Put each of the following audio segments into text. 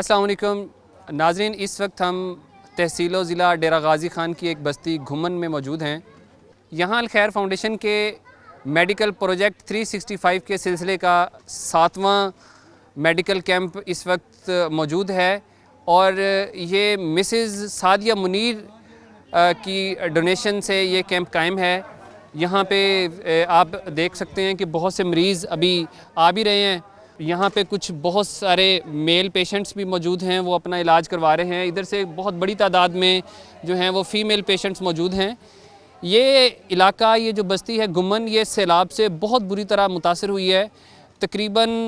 अस्सलाम वालेकुम नाज़रीन, इस वक्त हम तहसील ज़िला डेरा गाज़ी ख़ान की एक बस्ती घुमन में मौजूद हैं। यहाँ अल खैर फाउंडेशन के मेडिकल प्रोजेक्ट 365 के सिलसिले का 7वां मेडिकल कैंप इस वक्त मौजूद है और ये मिसेज़ सादिया मुनीर की डोनेशन से ये कैंप कायम है। यहाँ पे आप देख सकते हैं कि बहुत से मरीज़ अभी आ भी रहे हैं। यहाँ पे कुछ बहुत सारे मेल पेशेंट्स भी मौजूद हैं, वो अपना इलाज करवा रहे हैं। इधर से बहुत बड़ी तादाद में जो हैं वो फ़ीमेल पेशेंट्स मौजूद हैं। ये इलाका, ये जो बस्ती है घुमन, ये सैलाब से बहुत बुरी तरह मुतासर हुई है। तकरीबन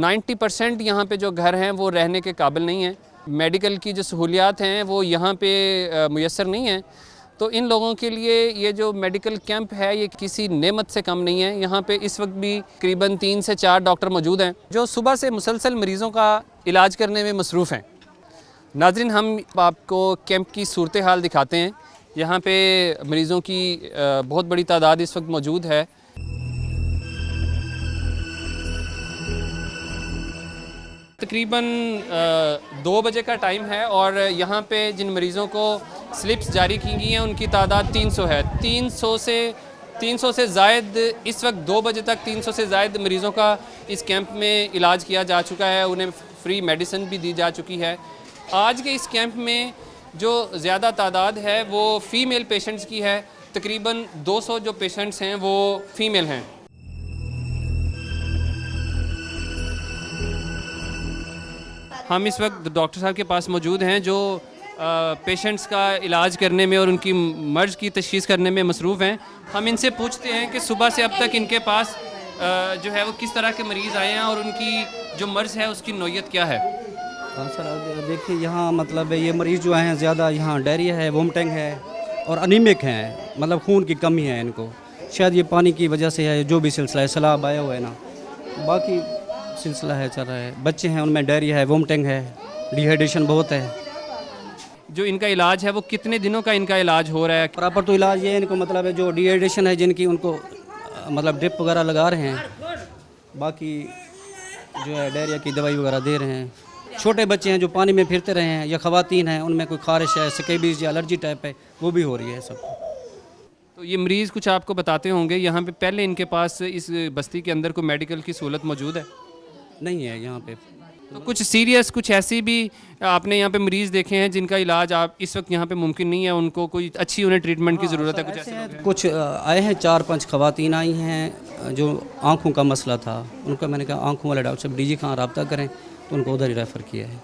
90% यहाँ पे जो घर हैं वो रहने के काबिल नहीं हैं। मेडिकल की जो सहूलियात हैं वो यहाँ पे मुयस्सर नहीं हैं। तो इन लोगों के लिए ये जो मेडिकल कैंप है ये किसी नेमत से कम नहीं है। यहाँ पे इस वक्त भी करीबन 3 से 4 डॉक्टर मौजूद हैं जो सुबह से मुसलसल मरीज़ों का इलाज करने में मसरूफ़ हैं। नाज़रीन, हम आपको कैंप की सूरत हाल दिखाते हैं। यहाँ पे मरीज़ों की बहुत बड़ी तादाद इस वक्त मौजूद है। तकरीबन 2 बजे का टाइम है और यहाँ पे जिन मरीज़ों को स्लिप्स जारी की गई हैं उनकी तादाद 300 है। 300 से ज़ायद इस वक्त 2 बजे तक 300 से ज़ायद मरीज़ों का इस कैंप में इलाज किया जा चुका है। उन्हें फ्री मेडिसिन भी दी जा चुकी है। आज के इस कैंप में जो ज़्यादा तादाद है वो फ़ीमेल पेशेंट्स की है। तकरीबन 200 जो पेशेंट्स हैं वो फ़ीमेल हैं। हम इस वक्त डॉक्टर साहब के पास मौजूद हैं जो पेशेंट्स का इलाज करने में और उनकी मर्ज़ की तशख़ीस करने में मसरूफ़ हैं। हम इनसे पूछते हैं कि सुबह से अब तक इनके पास जो है वो किस तरह के मरीज़ आए हैं और उनकी जो मर्ज़ है उसकी नौयत क्या है। हाँ सर, देखिए यहाँ मतलब ये मरीज़ जो हैं ज़्यादा यहाँ डायरिया है, वोमिटिंग है और अनीमिक हैं, मतलब खून की कमी है इनको। शायद ये पानी की वजह से है, जो भी सिलसिला है, सैलाब आया हुआ है ना, बाकी सिलसिला है चल रहा है। बच्चे हैं उनमें डायरिया है, वोमिटिंग है, डिहाइड्रेशन बहुत है। जो इनका इलाज है वो कितने दिनों का इनका इलाज हो रहा है? प्रॉपर तो इलाज ये है इनको, मतलब है जो डिहाइड्रेशन है जिनकी, उनको मतलब ड्रिप वगैरह लगा रहे हैं। बाकी जो है डायरिया की दवाई वगैरह दे रहे हैं। छोटे बच्चे हैं जो पानी में फिरते रहे हैं या ख़वातीन हैं उनमें कोई खारिश है, स्कैबीज या एलर्जी टाइप है, वो भी हो रही है सब। तो ये मरीज़ कुछ आपको बताते होंगे यहाँ पे पहले इनके पास इस बस्ती के अंदर कोई मेडिकल की सहूलत मौजूद है? नहीं है यहाँ पे। तो कुछ सीरियस, कुछ ऐसी भी आपने यहाँ पे मरीज़ देखे हैं जिनका इलाज आप इस वक्त यहाँ पे मुमकिन नहीं है, उनको कोई अच्छी उन्हें ट्रीटमेंट की ज़रूरत है? कुछ ऐसे लोग हैं? कुछ आए हैं, 4-5 ख़वातीन आई हैं जो आँखों का मसला था, उनको मैंने कहा आँखों वाले डॉक्टर साहब DG खां रब्ता करें, तो उनको उधर ही रेफ़र किया है।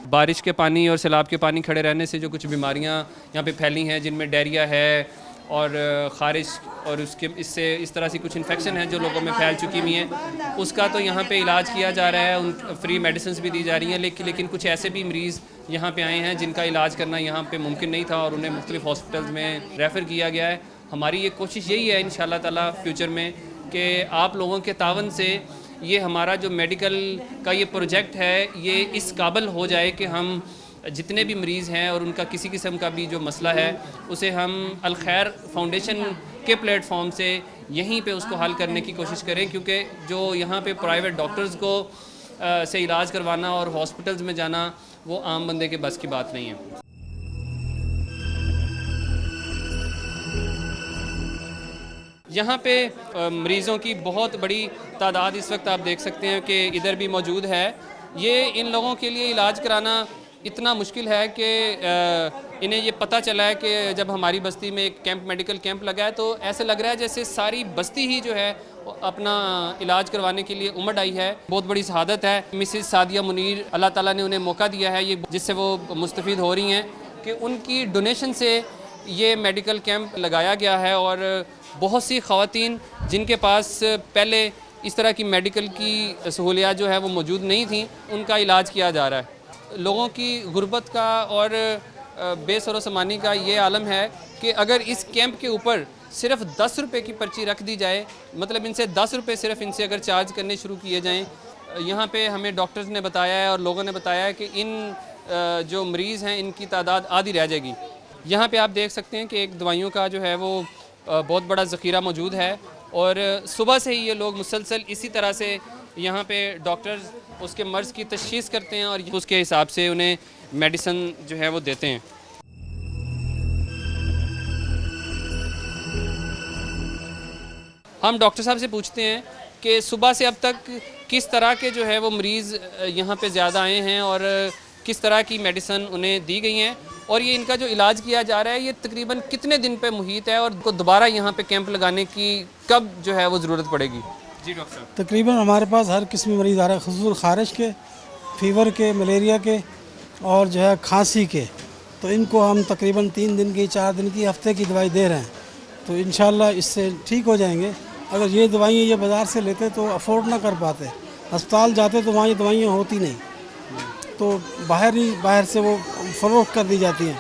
बारिश के पानी और सैलाब के पानी खड़े रहने से जो कुछ बीमारियाँ यहाँ पे फैली हैं, जिनमें डायरिया है और ख़ारिश और उसके इससे इस तरह से कुछ इन्फेक्शन है जो लोगों में फैल चुकी हुई हैं, उसका तो यहाँ पे इलाज किया जा रहा है। उन फ्री मेडिसिन भी दी जा रही हैं। लेकिन कुछ ऐसे भी मरीज़ यहाँ पे आए हैं जिनका इलाज करना यहाँ पे मुमकिन नहीं था और उन्हें मुख्तलिफ हॉस्पिटल्स में रेफ़र किया गया है। हमारी ये कोशिश यही है इंशाअल्लाह ताला फ्यूचर में कि आप लोगों के तावन से ये हमारा जो मेडिकल का ये प्रोजेक्ट है ये इस काबिल हो जाए कि हम जितने भी मरीज़ हैं और उनका किसी किस्म का भी जो मसला है उसे हम अल खैर फाउंडेशन के प्लेटफॉर्म से यहीं पे उसको हल करने की कोशिश करें। क्योंकि जो यहाँ पे प्राइवेट डॉक्टर्स को से इलाज करवाना और हॉस्पिटल्स में जाना वो आम बंदे के बस की बात नहीं है। यहाँ पे मरीज़ों की बहुत बड़ी तादाद इस वक्त आप देख सकते हैं कि इधर भी मौजूद है। ये इन लोगों के लिए इलाज कराना इतना मुश्किल है कि इन्हें ये पता चला है कि जब हमारी बस्ती में एक मेडिकल कैंप लगा है तो ऐसे लग रहा है जैसे सारी बस्ती ही जो है अपना इलाज करवाने के लिए उमड़ आई है। बहुत बड़ी शहादत है मिसेस सादिया मुनीर, अल्लाह ताला ने उन्हें मौका दिया है ये, जिससे वो मुस्तफ़ीद हो रही हैं कि उनकी डोनेशन से ये मेडिकल कैंप लगाया गया है और बहुत सी ख़वातीन जिनके पास पहले इस तरह की मेडिकल की सहूलियात जो है वो मौजूद नहीं थी, उनका इलाज किया जा रहा है। लोगों की गुर्बत का और बेसरोसमानी का ये आलम है कि अगर इस कैंप के ऊपर सिर्फ 10 रुपये की पर्ची रख दी जाए, मतलब इनसे 10 रुपये सिर्फ इनसे अगर चार्ज करने शुरू किए जाएं, यहाँ पे हमें डॉक्टर्स ने बताया है और लोगों ने बताया है कि इन जो मरीज़ हैं इनकी तादाद आधी रह जाएगी। यहाँ पे आप देख सकते हैं कि एक दवाइयों का जो है वो बहुत बड़ा ज़ख़ीरा मौजूद है और सुबह से ही ये लोग मुसलसल इसी तरह से यहाँ पे डॉक्टर्स उसके मर्ज़ की तशख़ीस करते हैं और उसके हिसाब से उन्हें मेडिसिन जो है वो देते हैं। हम डॉक्टर साहब से पूछते हैं कि सुबह से अब तक किस तरह के जो है वो मरीज़ यहाँ पे ज़्यादा आए हैं और किस तरह की मेडिसिन उन्हें दी गई हैं और ये इनका जो इलाज किया जा रहा है ये तकरीबन कितने दिन पे मुहित है और को दोबारा यहाँ पे कैंप लगाने की कब जो है वो ज़रूरत पड़ेगी। जी डॉक्टर साहब। तकरीबन हमारे पास हर किस्म के मरीज़ आ रहे हैं, ख़ुसूस ख़ारिश के, फ़ीवर के, मलेरिया के और जो है खांसी के। तो इनको हम तकरीबन 3 दिन की, 4 दिन की, हफ्ते की दवाई दे रहे हैं। तो इंशाल्लाह इससे ठीक हो जाएंगे। अगर ये दवाइयाँ ये बाज़ार से लेते तो अफोर्ड ना कर पाते, अस्पताल जाते तो वहाँ ये दवाइयाँ होती नहीं, तो बाहर से वो फ़रोख्त कर दी जाती हैं।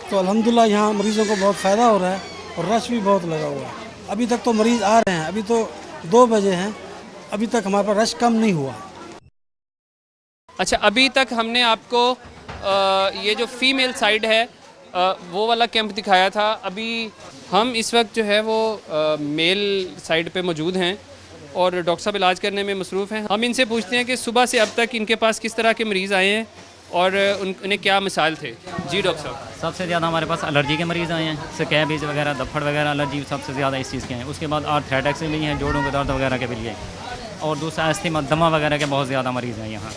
तो अल्हम्दुलिल्लाह यहाँ मरीज़ों को बहुत फ़ायदा हो रहा है और रश भी बहुत लगा हुआ है। अभी तक तो मरीज़ आ रहे हैं, अभी तो 2 बजे हैं, अभी तक हमारे पास रश कम नहीं हुआ। अच्छा, अभी तक हमने आपको ये जो फीमेल साइड है वो वाला कैंप दिखाया था। अभी हम इस वक्त जो है वो मेल साइड पे मौजूद हैं और डॉक्टर साहब इलाज करने में मसरूफ़ हैं। हम इनसे पूछते हैं कि सुबह से अब तक इनके पास किस तरह के मरीज़ आए हैं और उन्हें क्या मिसाल थे। जी डॉक्टर साहब। सबसे ज़्यादा हमारे पास एलर्जी के मरीज़ आए हैं, स्कैबीज वगैरह, धप्पड़ वगैरह, एलर्जी सबसे ज़्यादा इस चीज़ के हैं। उसके बाद आर्थराइटिस भी हैं, जोड़ों के दर्द वगैरह के भी लिए, और दूसरा अस्थमा, दमा वगैरह के बहुत ज़्यादा मरीज़ हैं यहाँ।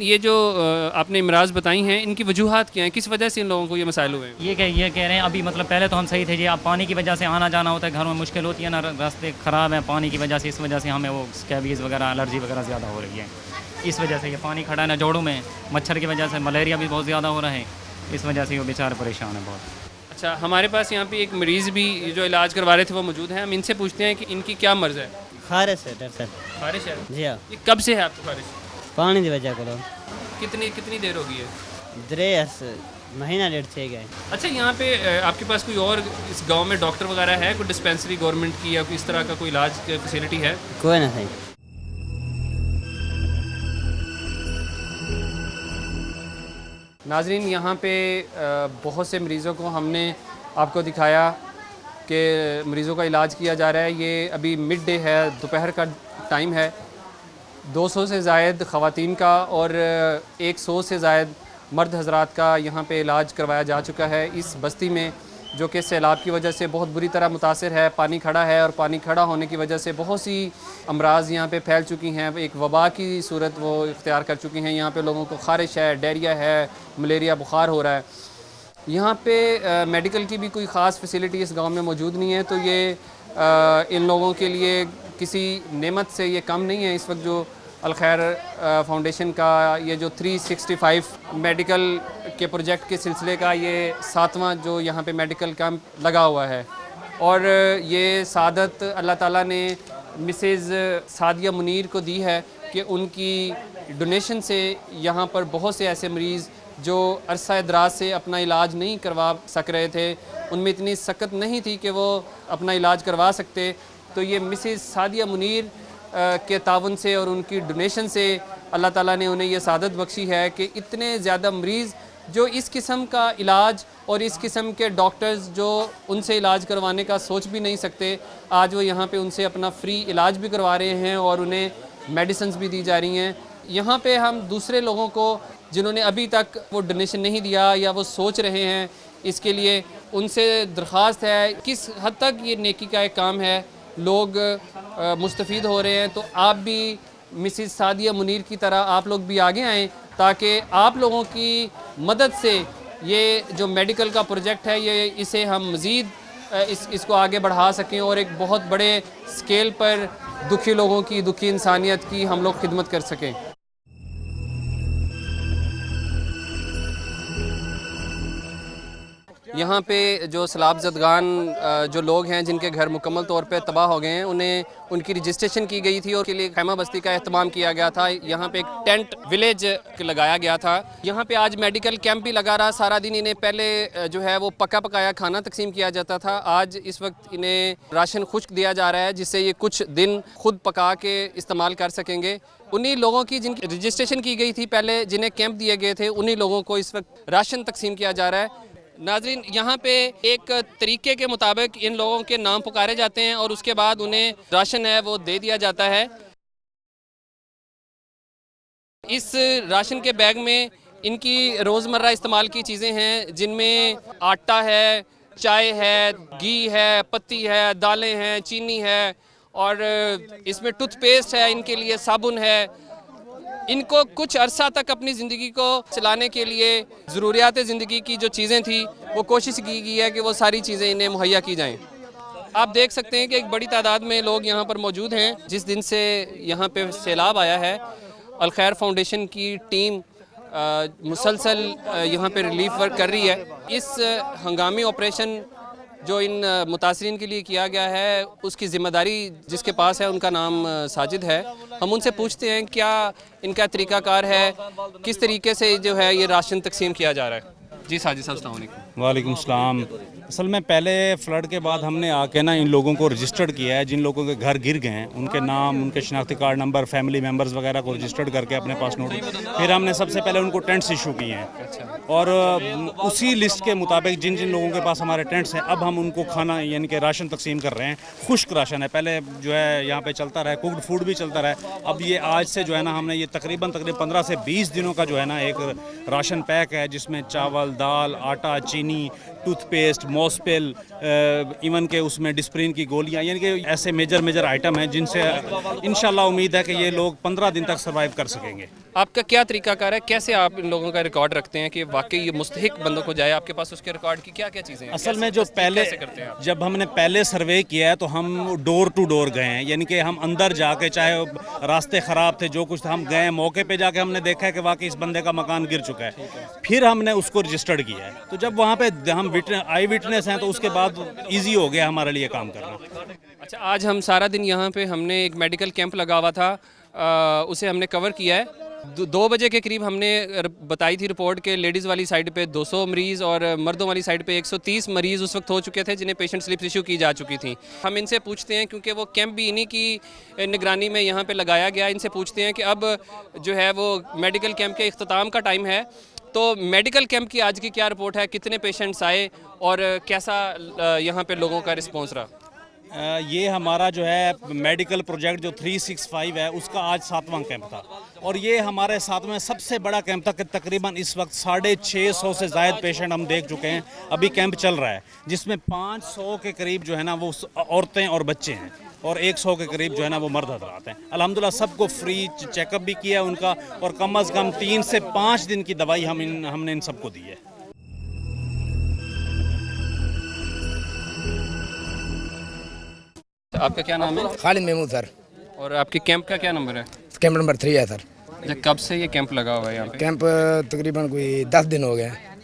ये जो आपने इमराज़ बताई हैं इनकी वजूहात क्या हैं, किस वजह से इन लोगों को ये मसाइल हुए हैं? ये कह रहे हैं अभी, मतलब पहले तो हम सही थे जी, अब पानी की वजह से आना जाना होता है, घर में मुश्किल होती है ना, रास्ते ख़राब हैं पानी की वजह से, इस वजह से हमें वो स्कैबीज़ वगैरह, एलर्जी वगैरह ज़्यादा हो रही है। इस वजह से ये पानी खड़ा है ना जोड़ों में, मच्छर की वजह से मलेरिया भी बहुत ज़्यादा हो रहा है, इस वजह से वो बेचारे परेशान है बहुत। अच्छा, हमारे पास यहाँ पे एक मरीज़ भी जो इलाज करवा रहे थे वो मौजूद हैं। हम इनसे पूछते हैं कि इनकी क्या मर्ज़ है। खारिश है डॉक्टर साहब। खारिश है? जी हाँ, ये कब से है आपको खारिश? पानी की वजह करो कितनी देर हो गई है? द्रेस महीना 1.5 से गए। अच्छा, यहाँ पे आपके पास कोई और इस गांव में डॉक्टर वगैरह है, कोई डिस्पेंसरी गवर्नमेंट की या कोई इस तरह का कोई इलाज की फैसिलिटी है? कोई ना सही। नाजरीन, यहाँ पे बहुत से मरीज़ों को हमने आपको दिखाया कि मरीज़ों का इलाज किया जा रहा है। ये अभी मिड डे है, दोपहर का टाइम है। 200 से ज़ायद ख़वातीन का और 100 से ज़ायद मर्द हज़रात का यहाँ पे इलाज करवाया जा चुका है इस बस्ती में, जो कि सैलाब की वजह से बहुत बुरी तरह मुतासिर है। पानी खड़ा है और पानी खड़ा होने की वजह से बहुत सी अमराज़ यहाँ पे फैल चुकी हैं, एक वबा की सूरत वो इख्तियार कर चुकी हैं। यहाँ पे लोगों को ख़ारिश है, डायरिया है, मलेरिया बुखार हो रहा है। यहाँ पे मेडिकल की भी कोई ख़ास फैसिलिटी इस गांव में मौजूद नहीं है, तो ये इन लोगों के लिए किसी नेमत से ये कम नहीं है। इस वक्त जो अल खैर फाउंडेशन का ये जो 365 मेडिकल के प्रोजेक्ट के सिलसिले का ये 7वां जो यहाँ पे मेडिकल कैंप लगा हुआ है, और ये सादत अल्लाह ताला ने मिसेज़ सादिया मुनीर को दी है कि उनकी डोनेशन से यहाँ पर बहुत से ऐसे मरीज़ जो अरसा दराज से अपना इलाज नहीं करवा सक रहे थे, उनमें इतनी सख्त नहीं थी कि वो अपना इलाज करवा सकते, तो ये मिसेज़ सादिया मुनीर के ताउन से और उनकी डोनेशन से अल्लाह ताला ने उन्हें ये सादत बख्शी है कि इतने ज़्यादा मरीज़ जो इस किस्म का इलाज और इस किस्म के डॉक्टर्स जो उनसे इलाज करवाने का सोच भी नहीं सकते, आज वो यहाँ पे उनसे अपना फ्री इलाज भी करवा रहे हैं और उन्हें मेडिसिन्स भी दी जा रही हैं। यहाँ पे हम दूसरे लोगों को जिन्होंने अभी तक वो डोनेशन नहीं दिया या वो सोच रहे हैं, इसके लिए उनसे दरख्वास्त है किस हद तक ये नेकी का एक काम है, लोग मुस्तफ़ीद हो रहे हैं, तो आप भी मिसेस सादिया मुनीर की तरह आप लोग भी आगे आएँ ताकि आप लोगों की मदद से ये जो मेडिकल का प्रोजेक्ट है ये इसे हम मज़ीद इसको आगे बढ़ा सकें और एक बहुत बड़े स्केल पर दुखी लोगों की, दुखी इंसानियत की हम लोग खिदमत कर सकें। यहाँ पे जो सैलाब ज़दगान जो लोग हैं जिनके घर मुकम्मल तौर पे तबाह हो गए हैं, उन्हें उनकी रजिस्ट्रेशन की गई थी और के लिए खैमा बस्ती का एहतमाम किया गया था। यहाँ पे एक टेंट विलेज लगाया गया था। यहाँ पे आज मेडिकल कैंप भी लगा रहा सारा दिन। इन्हें पहले जो है वो पका पकाया खाना तकसीम किया जाता था, आज इस वक्त इन्हें राशन खुश्क दिया जा रहा है जिससे ये कुछ दिन खुद पका के इस्तेमाल कर सकेंगे। उन्हीं लोगों की जिनकी रजिस्ट्रेशन की गई थी पहले, जिन्हें कैंप दिए गए थे, उन्हीं लोगों को इस वक्त राशन तकसीम किया जा रहा है। नाज़रीन, यहाँ पे एक तरीके के मुताबिक इन लोगों के नाम पुकारे जाते हैं और उसके बाद उन्हें राशन है वो दे दिया जाता है। इस राशन के बैग में इनकी रोज़मर्रा इस्तेमाल की चीज़ें हैं, जिनमें आटा है, चाय है, घी है, पत्ती है, दालें हैं, चीनी है और इसमें टूथपेस्ट है, इनके लिए साबुन है। इनको कुछ अरसा तक अपनी ज़िंदगी को चलाने के लिए ज़रूरियात ज़िंदगी की जो चीज़ें थी वो कोशिश की गई है कि वो सारी चीज़ें इन्हें मुहैया की जाएं। आप देख सकते हैं कि एक बड़ी तादाद में लोग यहाँ पर मौजूद हैं। जिस दिन से यहाँ पे सैलाब आया है, अल खैर फाउंडेशन की टीम मुसलसल यहाँ पे रिलीफ वर्क कर रही है। इस हंगामी ऑपरेशन जो इन मुतासरीन के लिए किया गया है, उसकी ज़िम्मेदारी जिसके पास है उनका नाम साजिद है। हम उनसे पूछते हैं क्या इनका तरीक़ाकार है, किस तरीके से जो है ये राशन तकसीम किया जा रहा है। जी साजिद साहब, अस्सलाम वालेकुम। वालेकुम सलाम। असल में पहले फ्लड के बाद हमने आके ना इन लोगों को रजिस्टर्ड किया है। जिन लोगों के घर गिर गए हैं उनके नाम, उनके शनाख्ती कार्ड नंबर, फैमिली मेम्बर्स वगैरह को रजिस्टर्ड करके अपने पास नोट, फिर हमने सबसे पहले उनको टेंट्स इशू किए हैं और उसी लिस्ट के मुताबिक जिन जिन लोगों के पास हमारे टेंट्स हैं अब हम उनको खाना यानी कि राशन तकसीम कर रहे हैं। खुश्क राशन है, पहले जो है यहाँ पे चलता रहा, कुक्ड फूड भी चलता रहा। अब ये आज से जो है ना हमने ये तकरीबन 15 से 20 दिनों का जो है ना एक राशन पैक है, जिसमें चावल, दाल, आटा, चीनी, टूथपेस्ट, मॉस्पेल, इवन के उसमें डिस्प्रिन की गोलियां, यानी कि ऐसे मेजर आइटम हैं जिनसे इंशाल्लाह उम्मीद है कि ये लोग 15 दिन तक सर्वाइव कर सकेंगे। आपका क्या तरीकाकार है, कैसे आप इन लोगों का रिकॉर्ड रखते हैं कि वाकई ये मुस्तहिक बंदों को जाए? आपके पास उसके रिकॉर्ड की क्या क्या चीज़ें हैं? असल में जो पहले जब हमने पहले सर्वे किया है तो हम डोर टू डोर गए हैं, यानी कि हम अंदर जाके, चाहे रास्ते ख़राब थे, जो कुछ था, हम गए मौके पे जाके हमने देखा है कि वाकई इस बंदे का मकान गिर चुका है, फिर हमने उसको रजिस्टर्ड किया है। तो जब वहाँ पे हम आई विटनेस हैं तो उसके बाद ईजी हो गया हमारे लिए काम करना। अच्छा, आज हम सारा दिन यहाँ पे हमने एक मेडिकल कैंप लगा हुआ था, उसे हमने कवर किया है। 2 बजे के करीब हमने बताई थी रिपोर्ट के लेडीज़ वाली साइड पे 200 मरीज़ और मर्दों वाली साइड पे 130 मरीज़ उस वक्त हो चुके थे जिन्हें पेशेंट स्लिप्स इशू की जा चुकी थी। हम इनसे पूछते हैं, क्योंकि वो कैंप भी इन्हीं की निगरानी में यहाँ पे लगाया गया, इनसे पूछते हैं कि अब जो है वो मेडिकल कैंप के इख्तिताम का टाइम है, तो मेडिकल कैंप की आज की क्या रिपोर्ट है, कितने पेशेंट्स आए और कैसा यहाँ पे लोगों का रिस्पॉन्स रहा? ये हमारा जो है मेडिकल प्रोजेक्ट जो 365 है उसका आज 7वां कैंप था और ये हमारे 7वें सबसे बड़ा कैंप था कि तकरीबन इस वक्त 650 से ज़ायद पेशेंट हम देख चुके हैं। अभी कैंप चल रहा है जिसमें 500 के करीब जो है ना वो औरतें और बच्चे हैं और 100 के करीब जो है ना वो मर्द हज़रात हैं। अल्हम्दुलिल्लाह सबको फ्री चेकअप भी किया उनका और कम अज़ कम 3 से 5 दिन की दवाई हमने इन सबको दी है। आपका क्या नाम है? खालिद महमूद सर। और आपके कैंप का क्या नंबर है? कैंप नंबर 3 है सर। अच्छा, कब से ये कैंप लगा हुआ है यहाँ पे? कैंप तकरीबन कोई 10 दिन हो गए हैं।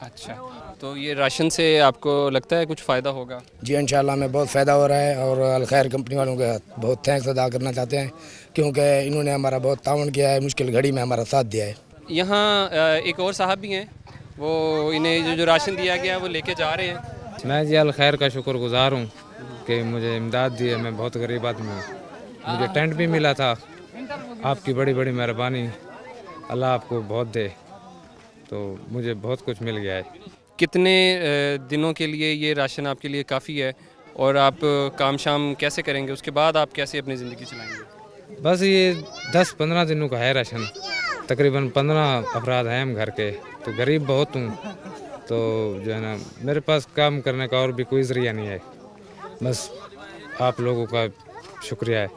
अच्छा, तो ये राशन से आपको लगता है कुछ फ़ायदा होगा? जी इंशाल्लाह हमें बहुत फ़ायदा हो रहा है और अल खैर कंपनी वालों के बहुत थैंक्स अदा करना चाहते हैं क्योंकि इन्होंने हमारा बहुत ताउन किया है, मुश्किल घड़ी में हमारा साथ दिया है। यहाँ एक और साहब भी हैं, वो इन्हें जो राशन दिया गया है वो लेके जा रहे हैं। मैं जी अल खैर का शुक्रगुज़ार हूँ कि मुझे इमदाद दी है। मैं बहुत गरीब आदमी हूँ, मुझे टेंट भी मिला था। आपकी बड़ी बड़ी मेहरबानी, अल्लाह आपको बहुत दे, तो मुझे बहुत कुछ मिल गया है। कितने दिनों के लिए ये राशन आपके लिए काफ़ी है और आप काम शाम कैसे करेंगे? उसके बाद आप कैसे अपनी ज़िंदगी चलाएंगे? बस ये 10-15 दिनों का है राशन। तकरीबन 15 अफराद हैं हम घर के, तो गरीब बहुत हूँ, तो जो है ना मेरे पास काम करने का और भी कोई ज़रिया नहीं है। बस आप लोगों का शुक्रिया है।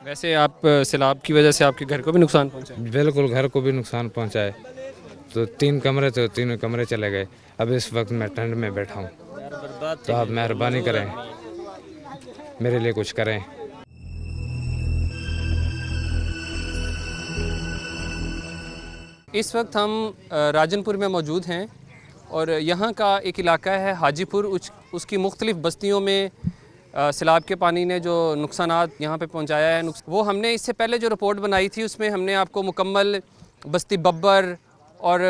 वैसे आप सैलाब की वजह से आपके घर को भी नुकसान पहुंचा? बिल्कुल, घर को भी नुकसान पहुंचा है। तो 3 कमरे थे, 3 कमरे चले गए। अब इस वक्त मैं टेंट में बैठा हूँ, तो आप मेहरबानी करें, मेरे लिए कुछ करें। इस वक्त हम राजनपुर में मौजूद हैं और यहाँ का एक इलाका है हाजीपुर। उसकी मुख्तलिफ़ बस्तियों में सैलाब के पानी ने जो नुकसानात यहाँ पे पहुँचाया है, वो हमने इससे पहले जो रिपोर्ट बनाई थी उसमें हमने आपको मुकम्मल बस्ती बब्बर और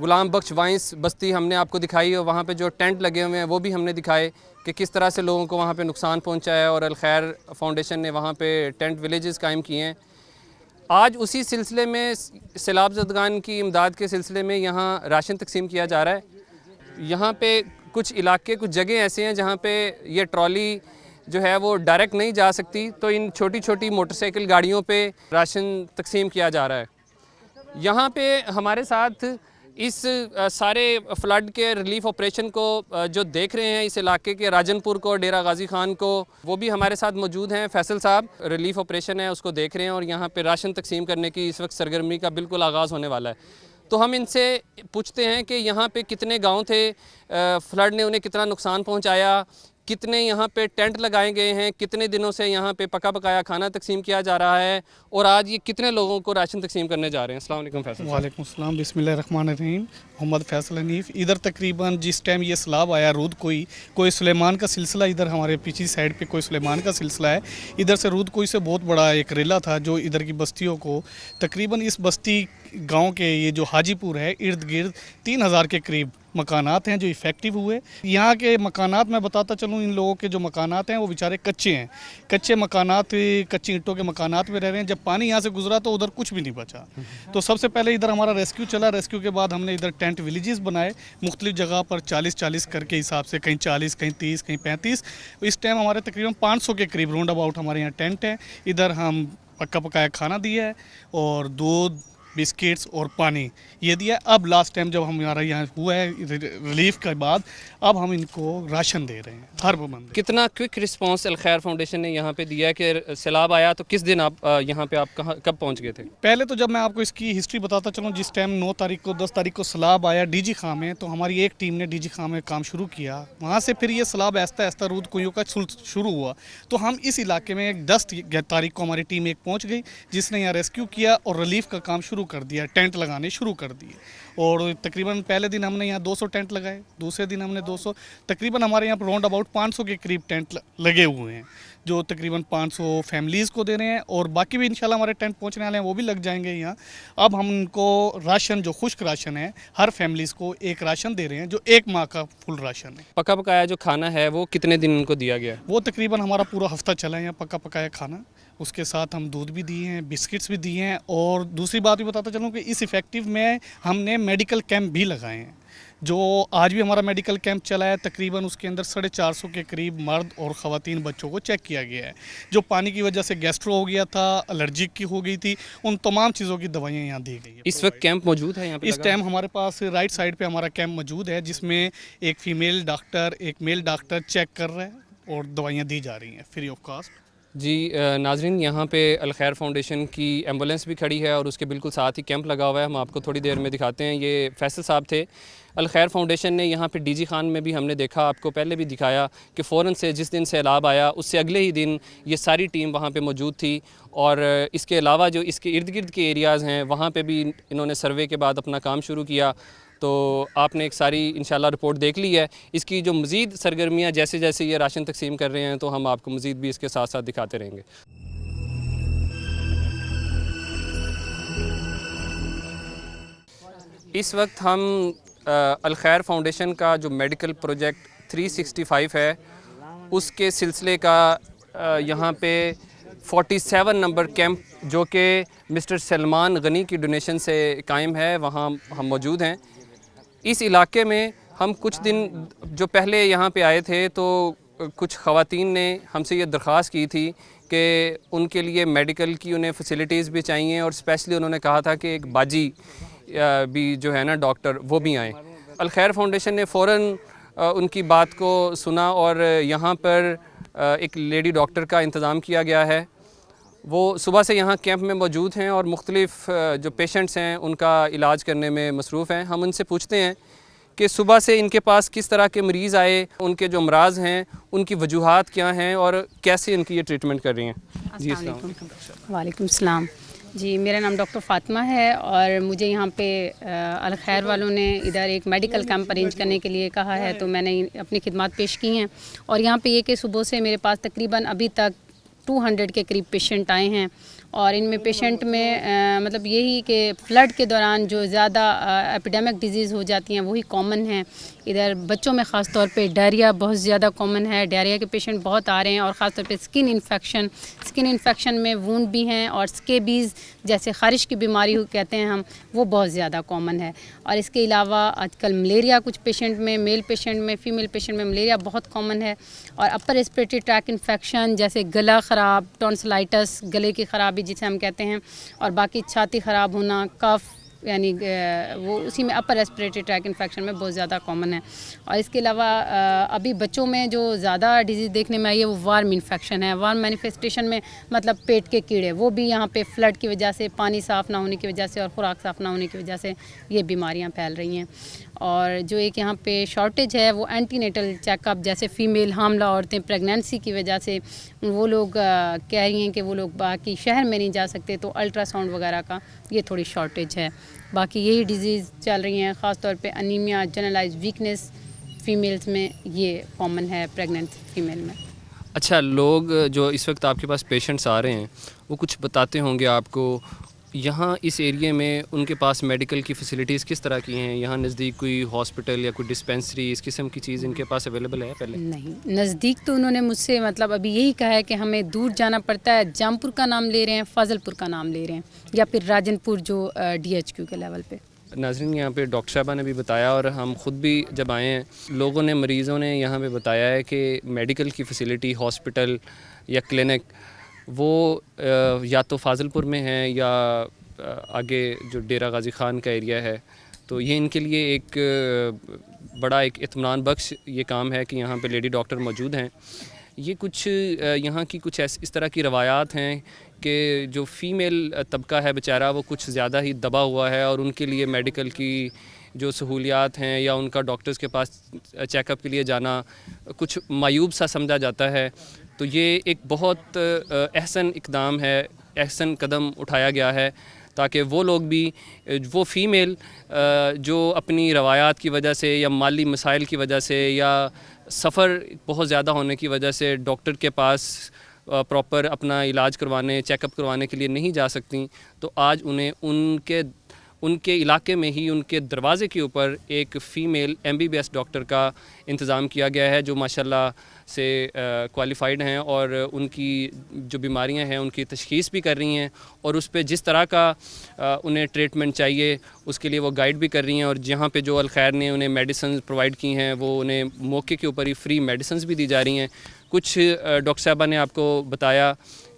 गुलाम बख्श वाइंस बस्ती हमने आपको दिखाई और वहाँ पे जो टेंट लगे हुए हैं वो भी हमने दिखाए कि किस तरह से लोगों को वहाँ पे नुकसान पहुँचा है और अल खैर फाउंडेशन ने वहाँ पे टेंट विलेजेस कायम किए हैं। आज उसी सिलसिले में सैलाब ज़दगान की इमदाद के सिलसिले में यहाँ राशन तकसीम किया जा रहा है। यहाँ पे कुछ इलाके, कुछ जगह ऐसे हैं जहाँ पे ये ट्रॉली जो है वो डायरेक्ट नहीं जा सकती, तो इन छोटी छोटी मोटरसाइकिल गाड़ियों पे राशन तकसीम किया जा रहा है। यहाँ पे हमारे साथ इस सारे फ्लड के रिलीफ ऑपरेशन को जो देख रहे हैं इस इलाके के राजनपुर को, डेरा गाजी खान को, वो भी हमारे साथ मौजूद हैं। फैसल साहब रिलीफ ऑपरेशन है उसको देख रहे हैं और यहाँ पे राशन तकसीम करने की इस वक्त सरगर्मी का बिल्कुल आगाज़ होने वाला है। तो हम इनसे पूछते हैं कि यहाँ पे कितने गांव थे, फ्लड ने उन्हें कितना नुकसान पहुँचाया, कितने यहाँ पे टेंट लगाए गए हैं, कितने दिनों से यहाँ पे पका पकाया खाना तकसीम किया जा रहा है और आज ये कितने लोगों को राशन तकसीम करने जा रहे हैं। अस्सलाम वालेकुम फैसल। वालेकुम अस्सलाम, बिस्मिल्लाहिर्रहमानिर्रहीम। मोहम्मद फैसल हनीफ। इधर तकरीबन जिस टाइम ये सैलाब आया रूद कोई सुलेमान का सिलसिला, इधर हमारे पीछे साइड पे कोई सुलेमान का सिलसिला है। इधर से रूद कोई से बहुत बड़ा एक रेला था जो इधर की बस्तियों को, तकरीबन इस बस्ती गांव के ये जो हाजीपुर है इर्द गिर्द 3000 के करीब मकानात हैं जो इफ़ेक्टिव हुए। यहाँ के मकानात मैं बताता चलूँ, इन लोगों के जो मकानात हैं वो बेचारे कच्चे हैं, कच्चे मकानात, कच्ची ईंटों के मकानात में रह रहे हैं। जब पानी यहाँ से गुजरा तो उधर कुछ भी नहीं बचा। तो सबसे पहले इधर हमारा रेस्क्यू चला, रेस्क्यू के बाद हमने इधर टेंट विलेजेस बनाए मुख्तलिफ जगह पर 40-40 करके हिसाब से, कहीं 40, कहीं 30, कहीं 35। इस टाइम हमारे तकरीबन 500 के करीब राउंड अबाउट हमारे यहाँ टेंट है। इधर हम पक्का पकाया खाना दिया है और दूध, बिस्किट्स और पानी ये दिया। अब लास्ट टाइम जब हमारा यहाँ हुआ है रिलीफ के बाद, अब हम इनको राशन दे रहे हैं हर बंदे। कितना क्विक रिस्पांस अल खैर फाउंडेशन ने यहाँ पे दिया कि सैलाब आया तो किस दिन आप यहाँ पे आप कब पहुँच गए थे? पहले तो जब मैं आपको इसकी हिस्ट्री बताता चलूँ, जिस टाइम 9 तारीख को 10 तारीख को सैलाब आया डीजी खां में, तो हमारी एक टीम ने डीजी खां में काम शुरू किया। वहाँ से फिर ये सैलाब ऐसा ऐसा रूद कुइयों का शुरू हुआ, तो हम इस इलाके में 10 तारीख को हमारी टीम एक पहुँच गई जिसने यहाँ रेस्क्यू किया और रिलीफ का काम शुरू कर दिया, टेंट लगाने शुरू कर दिए। और तकरीबन पहले दिन हमने यहाँ 200 टेंट लगाए, दूसरे दिन हमने 200, तकरीबन हमारे यहाँ पर राउंड अबाउट 500 के करीब टेंट लगे हुए हैं जो तकरीबन 500 फैमिलीज़ को दे रहे हैं और बाकी भी इंशाल्लाह हमारे टेंट पहुँचने वाले हैं, वो भी लग जाएंगे यहाँ। अब हम उनको राशन, जो खुश्क राशन है, हर फैमिलीज़ को एक राशन दे रहे हैं जो 1 माह का फुल राशन है। पका पकाया जो खाना है वो कितने दिन उनको दिया गया? वो तकरीबन हमारा पूरा हफ्ता चला है यहाँ पका पकाया खाना। उसके साथ हम दूध भी दिए हैं, बिस्किट्स भी दिए हैं। और दूसरी बात भी बताता चलूँ कि इस इफ़ेक्टिव में हमने मेडिकल कैंप भी लगाए हैं, जो आज भी हमारा मेडिकल कैंप चला है। तकरीबन उसके अंदर 450 के करीब मर्द और ख़वातीन बच्चों को चेक किया गया है। जो पानी की वजह से गैस्ट्रो हो गया था, एलर्जिक की हो गई थी, उन तमाम चीज़ों की दवाइयाँ यहाँ दी गई है। इस वक्त कैंप मौजूद है यहाँ पे? इस टाइम हमारे पास राइट साइड पे हमारा कैंप मौजूद है जिसमें एक फ़ीमेल डॉक्टर, एक मेल डॉक्टर चेक कर रहे हैं और दवाइयाँ दी जा रही हैं फ्री ऑफ कॉस्ट। जी नाजरीन, यहाँ पे अल खैर फाउंडेशन की एम्बुलेंस भी खड़ी है और उसके बिल्कुल साथ ही कैंप लगा हुआ है। हम आपको थोड़ी देर में दिखाते हैं। ये फैसल साहब थे अल खैर फाउंडेशन ने यहाँ पे डीजी खान में भी हमने देखा, आपको पहले भी दिखाया कि फ़ौरन से जिस दिन सैलाब आया उससे अगले ही दिन ये सारी टीम वहाँ पे मौजूद थी। और इसके अलावा जो इसके इर्द गिर्द के एरियाज़ हैं वहाँ पे भी इन्होंने सर्वे के बाद अपना काम शुरू किया। तो आपने एक सारी इंशाल्लाह रिपोर्ट देख ली है। इसकी जो मज़ीद सरगर्मियाँ जैसे जैसे ये राशन तकसीम कर रहे हैं तो हम आपको मज़ीद भी इसके साथ साथ दिखाते रहेंगे। इस वक्त हम अल खैर फाउंडेशन का जो मेडिकल प्रोजेक्ट 365 है उसके सिलसिले का यहाँ पे 47 नंबर कैंप जो कि मिस्टर सलमान गनी की डोनेशन से कायम है, वहाँ हम मौजूद हैं। इस इलाके में हम कुछ दिन जो पहले यहाँ पे आए थे तो कुछ ख़वातीन ने हमसे ये दरख्वास्त की थी कि उनके लिए मेडिकल की उन्हें फैसिलिटीज़ भी चाहिए और स्पेशली उन्होंने कहा था कि एक बाजी भी जो है ना डॉक्टर वो भी आएँ। अल खैर फाउंडेशन ने फ़ौरन उनकी बात को सुना और यहाँ पर एक लेडी डॉक्टर का इंतज़ाम किया गया है। वो सुबह से यहाँ कैंप में मौजूद हैं और मुख्तलिफ़ जो पेशेंट्स हैं उनका इलाज करने में मसरूफ़ हैं। हम उनसे पूछते हैं कि सुबह से इनके पास किस तरह के मरीज़ आए, उनके जो अमराज हैं उनकी वजूहात क्या हैं और कैसे इनकी ये ट्रीटमेंट कर रही हैं। जी वालेकुम सलाम जी, मेरा नाम डॉक्टर फ़ातिमा है और मुझे यहाँ पे अल खैर वालों ने इधर एक मेडिकल कैंप अरेंज करने के लिए कहा है, तो मैंने अपनी खिदमत पेश की हैं। और यहाँ पे ये कि सुबह से मेरे पास तकरीबन अभी तक 200 के करीब पेशेंट आए हैं और इनमें पेशेंट में मतलब यही कि फ़्लड के दौरान जो ज़्यादा एपिडेमिक डिजीज़ हो जाती हैं वही कॉमन हैं। इधर बच्चों में ख़ास तौर पे डायरिया बहुत ज़्यादा कॉमन है, डायरिया के पेशेंट बहुत आ रहे हैं और ख़ास तौर पे स्किन इन्फेक्शन में वूंड भी हैं और स्केबीज़ जैसे ख़ारिश की बीमारी कहते हैं हम, वो बहुत ज़्यादा कॉमन है। और इसके अलावा आजकल मलेरिया कुछ पेशेंट में, मेल पेशेंट में, फ़ीमेल पेशेंट में मलेरिया बहुत कॉमन है। और अपर रेस्पिरेटरी ट्रैक इन्फेक्शन जैसे गला ख़राब, टॉन्सिलाइटिस, गले की ख़राबी जिसे हम कहते हैं, और बाकी छाती ख़राब होना, कफ़, यानी वो उसी में अपर रेस्पिरेटरी ट्रैक इन्फेक्शन में बहुत ज़्यादा कॉमन है। और इसके अलावा अभी बच्चों में जो ज़्यादा डिजीज़ देखने में आई है वो वार्म इन्फेक्शन है। वार्म मैनिफेस्टेशन में मतलब पेट के कीड़े, वो भी यहाँ पे फ्लड की वजह से, पानी साफ़ ना होने की वजह से और ख़ुराक साफ़ ना होने की वजह से ये बीमारियाँ फैल रही हैं। और जो एक यहाँ पे शॉर्टेज है वो एंटीनेटल चेकअप, जैसे फ़ीमेल हामला औरतें प्रेगनेंसी की वजह से वो लोग कह रही हैं कि वो लोग बाकी शहर में नहीं जा सकते, तो अल्ट्रासाउंड वगैरह का ये थोड़ी शॉर्टेज है। बाकी यही डिजीज़ चल रही हैं, ख़ास तौर पे अनीमिया, जनरलाइज्ड वीकनेस फीमेल्स में ये कॉमन है प्रेग्नेंट फीमेल में। अच्छा, लोग जो इस वक्त आपके पास पेशेंट्स आ रहे हैं वो कुछ बताते होंगे आपको, यहाँ इस एरिया में उनके पास मेडिकल की फ़ैसिलिटीज़ किस तरह की हैं? यहाँ नज़दीक कोई हॉस्पिटल या कोई डिस्पेंसरी इस किस्म की चीज़ इनके पास अवेलेबल है पहले? नहीं, नज़दीक तो उन्होंने मुझसे मतलब अभी यही कहा है कि हमें दूर जाना पड़ता है। जामपुर का नाम ले रहे हैं, फाजलपुर का नाम ले रहे हैं, या फिर राजनपुर जो DHQ के लेवल पे। नाज़रीन, यहाँ पे डॉक्टर साहबा ने भी बताया और हम ख़ुद भी जब आए हैं, लोगों ने, मरीज़ों ने यहाँ पे बताया है कि मेडिकल की फ़ैसिलिटी, हॉस्पिटल या क्लिनिक वो या तो फाजलपुर में है या आगे जो डेरा गाजी ख़ान का एरिया है। तो ये इनके लिए एक बड़ा एक इत्मीनान बख्श ये काम है कि यहाँ पे लेडी डॉक्टर मौजूद हैं। ये कुछ यहाँ की कुछ इस तरह की रवायात हैं कि जो फ़ीमेल तबका है बेचारा वो कुछ ज़्यादा ही दबा हुआ है और उनके लिए मेडिकल की जो सहूलियात हैं या उनका डॉक्टर्स के पास चेकअप के लिए जाना कुछ मायूब सा समझा जाता है। तो ये एक बहुत अहसन इक़दाम है, अहसन कदम उठाया गया है ताकि वो लोग भी, वो फ़ीमेल जो अपनी रवायात की वजह से या माली मसाइल की वजह से या सफ़र बहुत ज़्यादा होने की वजह से डॉक्टर के पास प्रॉपर अपना इलाज करवाने, चेकअप करवाने के लिए नहीं जा सकती, तो आज उन्हें उनके इलाके में ही उनके दरवाज़े के ऊपर एक फ़ीमेल MBBS डॉक्टर का इंतज़ाम किया गया है जो माशाल्लाह से क्वालिफ़ाइड हैं और उनकी जो बीमारियां हैं उनकी तशख़ीस भी कर रही हैं और उस पे जिस तरह का उन्हें ट्रीटमेंट चाहिए उसके लिए वो गाइड भी कर रही हैं। और जहाँ पे जो अल-खैर ने उन्हें मेडिसिन प्रोवाइड की हैं वो उन्हें मौके के ऊपर ही फ्री मेडिसिन भी दी जा रही हैं। कुछ डॉक्टर साहबा ने आपको बताया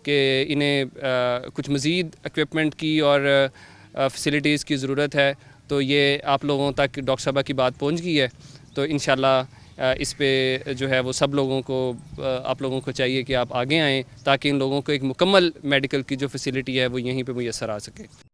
कि इन्हें कुछ मज़ीद इक्विपमेंट की और फैसिलिटीज़ की ज़रूरत है, तो ये आप लोगों तक डॉक्टर साहबा की बात पहुंच गई है। तो इंशाल्लाह इस पे जो है वो सब लोगों को, आप लोगों को चाहिए कि आप आगे आएँ ताकि इन लोगों को एक मुकम्मल मेडिकल की जो फैसिलिटी है वो यहीं पे मुयस्सर आ सके।